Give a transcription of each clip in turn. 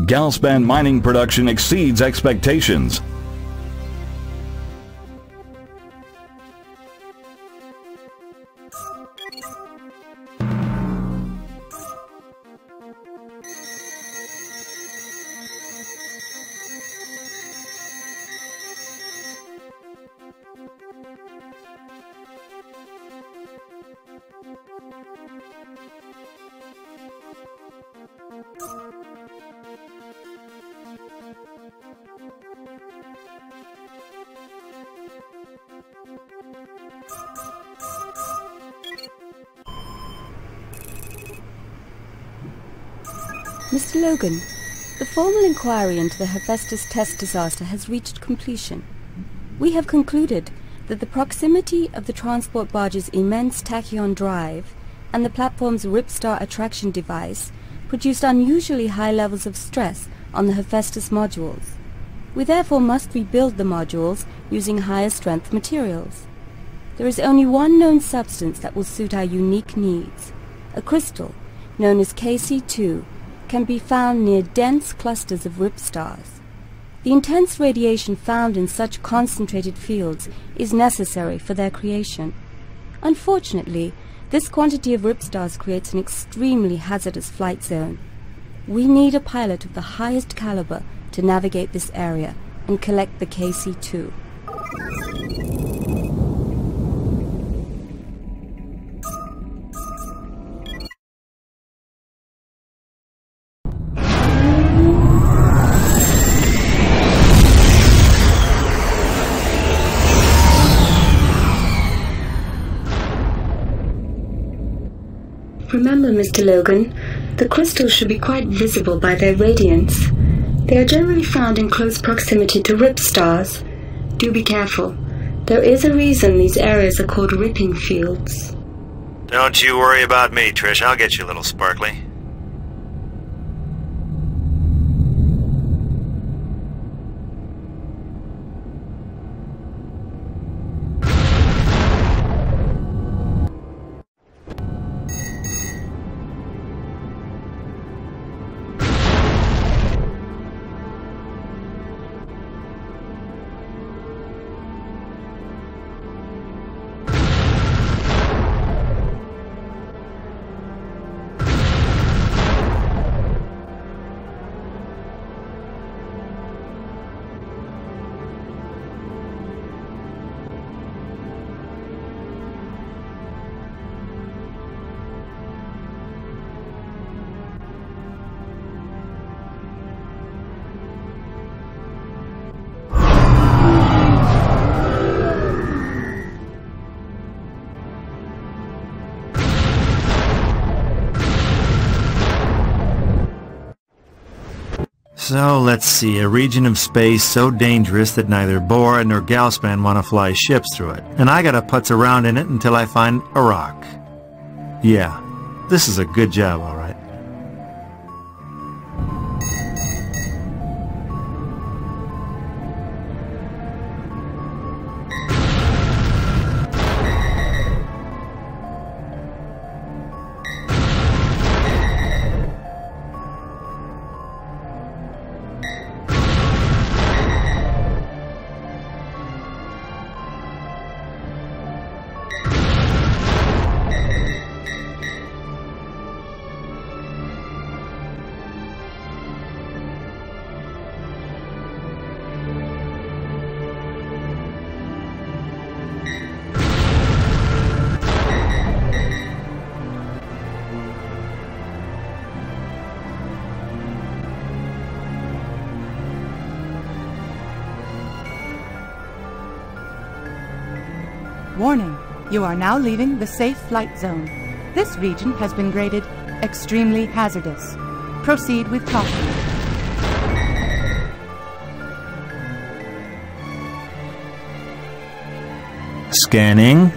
GalSpan mining production exceeds expectations. Mr. Logan, the formal inquiry into the Hephaestus test disaster has reached completion. We have concluded that the proximity of the transport barge's immense Tachyon drive and the platform's Ripstar attraction device produced unusually high levels of stress on the Hephaestus modules. We therefore must rebuild the modules using higher strength materials. There is only one known substance that will suit our unique needs. A crystal, known as KC2, can be found near dense clusters of Ripstars. The intense radiation found in such concentrated fields is necessary for their creation. Unfortunately, this quantity of Ripstars creates an extremely hazardous flight zone. We need a pilot of the highest caliber to navigate this area and collect the KC2. Remember, Mr. Logan, the crystals should be quite visible by their radiance. They are generally found in close proximity to rip stars. Do be careful. There is a reason these areas are called ripping fields. Don't you worry about me, Trish. I'll get you a little sparkly. So, let's see, a region of space so dangerous that neither Bohr nor GalSpan want to fly ships through it. And I gotta putz around in it until I find a rock. Yeah, this is a good job, all right. Warning, you are now leaving the safe flight zone. This region has been graded extremely hazardous. Proceed with caution. Scanning.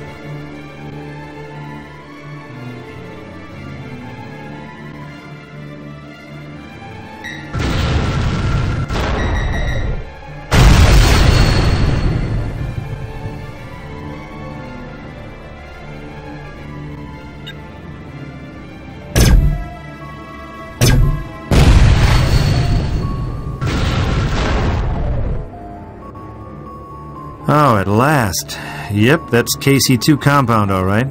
Oh, at last. Yep, that's KC2 compound, all right.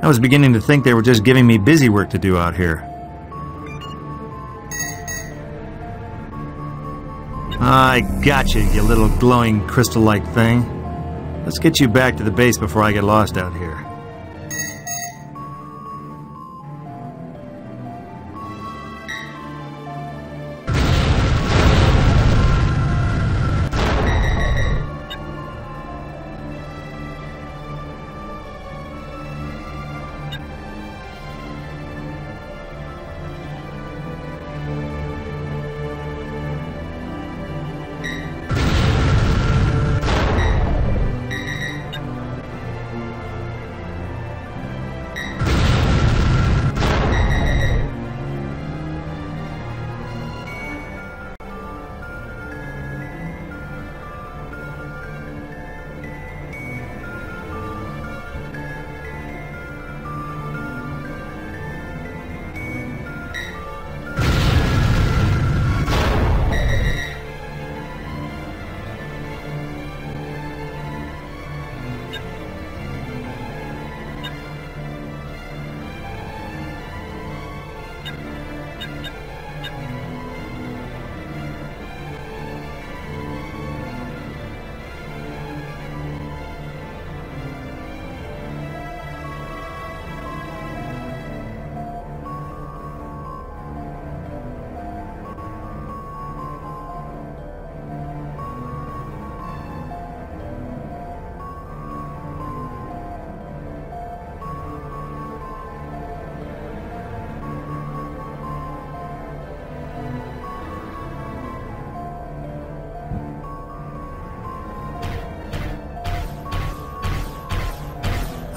I was beginning to think they were just giving me busy work to do out here. I gotcha, you little glowing crystal-like thing. Let's get you back to the base before I get lost out here.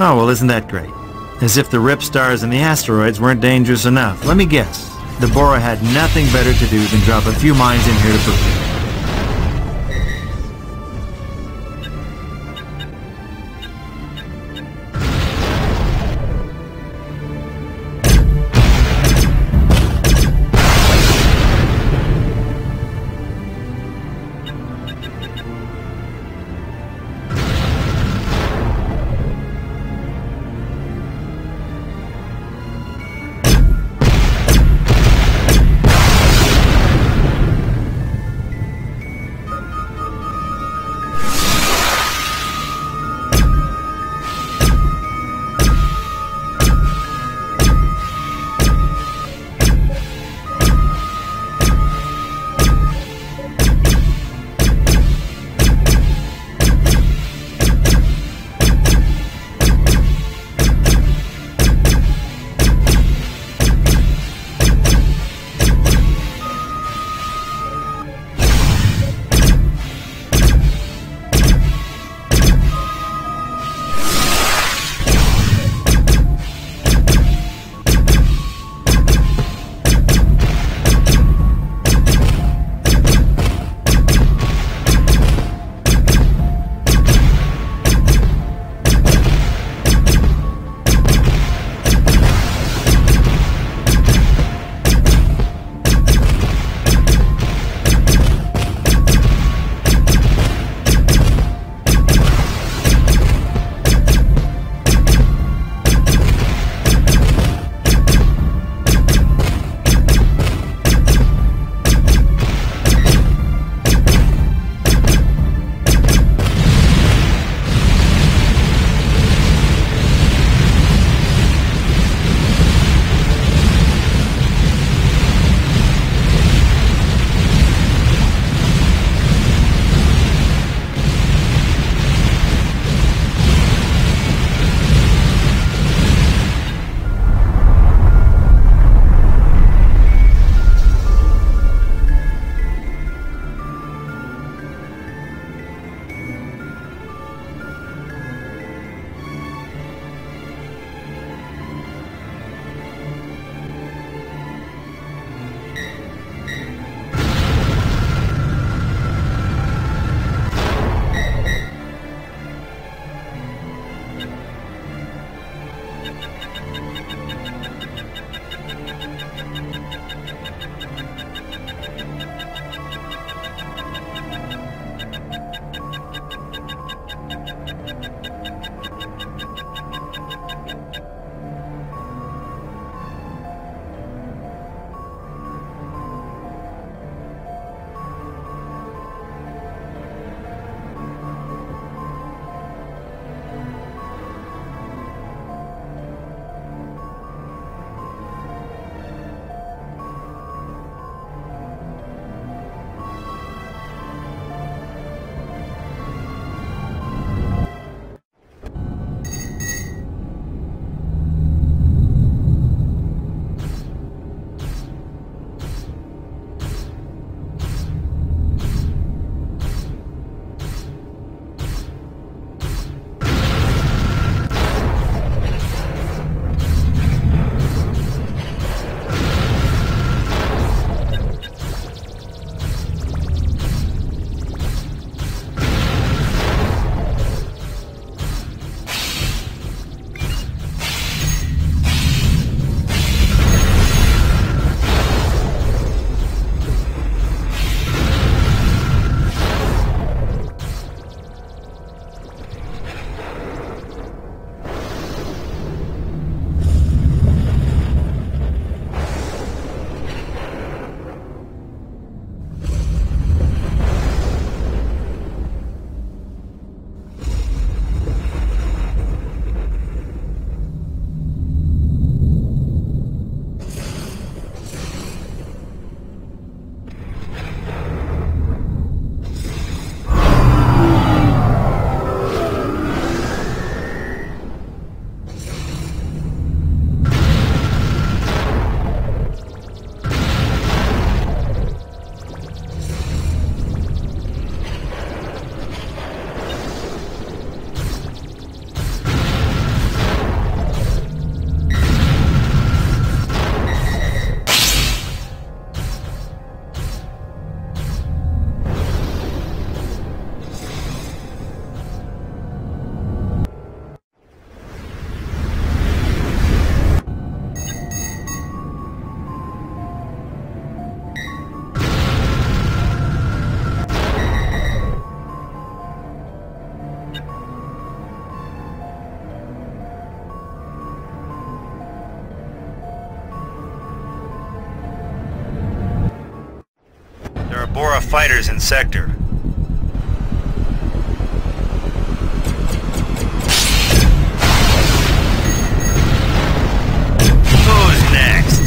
Oh, well, isn't that great? As if the rip stars and the asteroids weren't dangerous enough. Let me guess. The Bora had nothing better to do than drop a few mines in here to prove it. Bora fighters in sector. Who's next?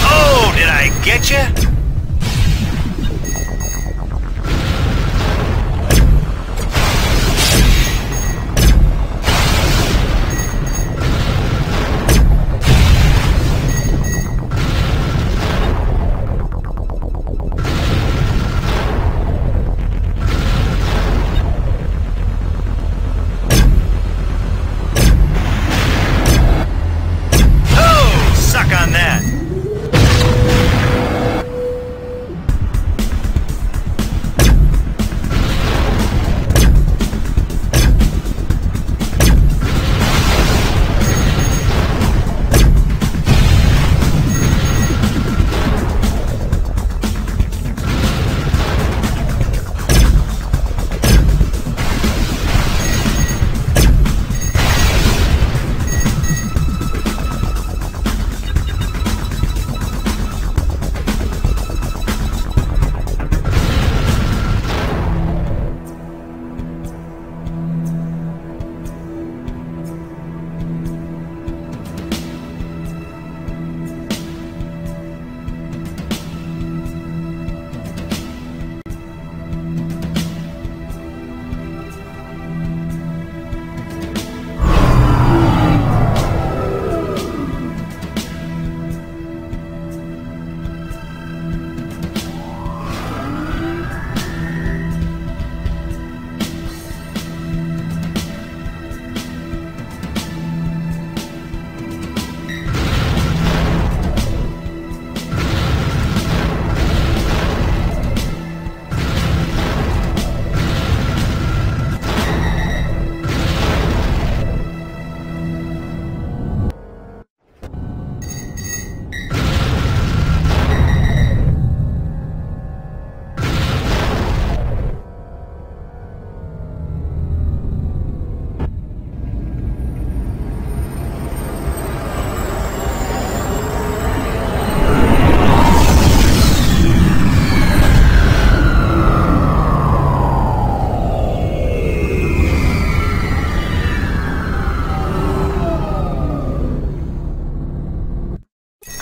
Oh, did I get you?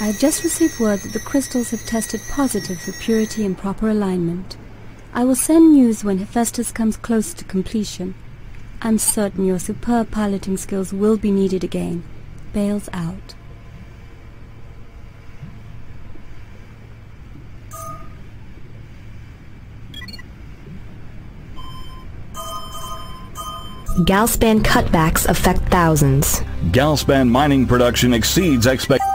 I have just received word that the crystals have tested positive for purity and proper alignment. I will send news when Hephaestus comes close to completion. I'm certain your superb piloting skills will be needed again. Bales out. GalSpan cutbacks affect thousands. GalSpan mining production exceeds expectations.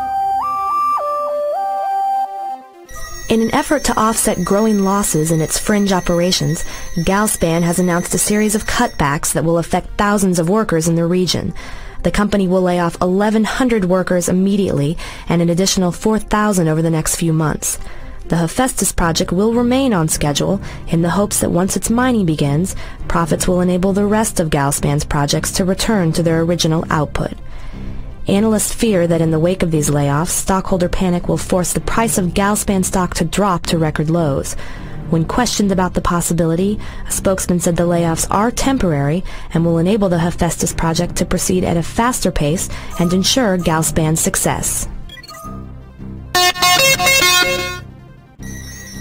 In an effort to offset growing losses in its fringe operations, GalSpan has announced a series of cutbacks that will affect thousands of workers in the region. The company will lay off 1,100 workers immediately and an additional 4,000 over the next few months. The Hephaestus project will remain on schedule in the hopes that once its mining begins, profits will enable the rest of GalSpan's projects to return to their original output. Analysts fear that in the wake of these layoffs, stockholder panic will force the price of GalSpan stock to drop to record lows. When questioned about the possibility, a spokesman said the layoffs are temporary and will enable the Hephaestus project to proceed at a faster pace and ensure GalSpan's success.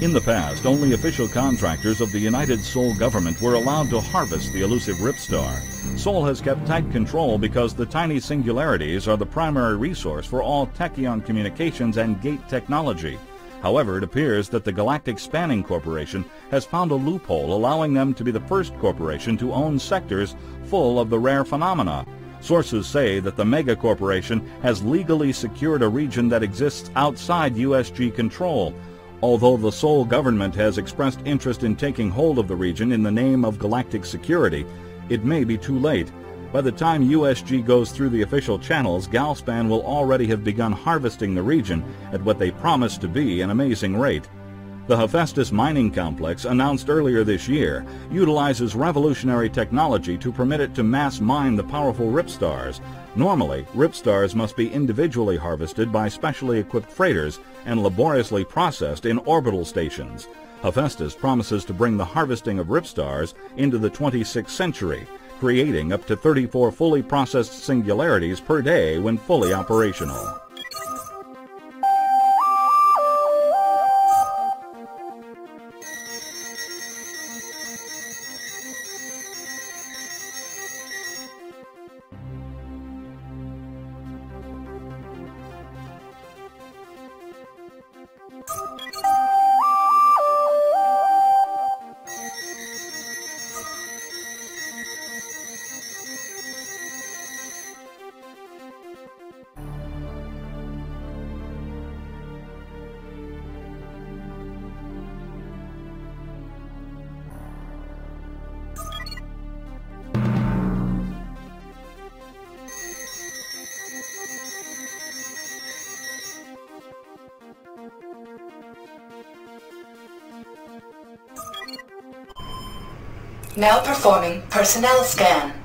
In the past, only official contractors of the United Sol government were allowed to harvest the elusive Ripstar. Sol has kept tight control because the tiny singularities are the primary resource for all Tachyon communications and gate technology. However, it appears that the Galactic Spanning Corporation has found a loophole allowing them to be the first corporation to own sectors full of the rare phenomena. Sources say that the mega corporation has legally secured a region that exists outside USG control. Although the Sol government has expressed interest in taking hold of the region in the name of galactic security, it may be too late. By the time USG goes through the official channels, GalSpan will already have begun harvesting the region at what they promise to be an amazing rate. The Hephaestus mining complex, announced earlier this year, utilizes revolutionary technology to permit it to mass mine the powerful ripstars. Normally, ripstars must be individually harvested by specially equipped freighters and laboriously processed in orbital stations. Hephaestus promises to bring the harvesting of ripstars into the 26th century, creating up to 34 fully processed singularities per day when fully operational. Now performing personnel scan.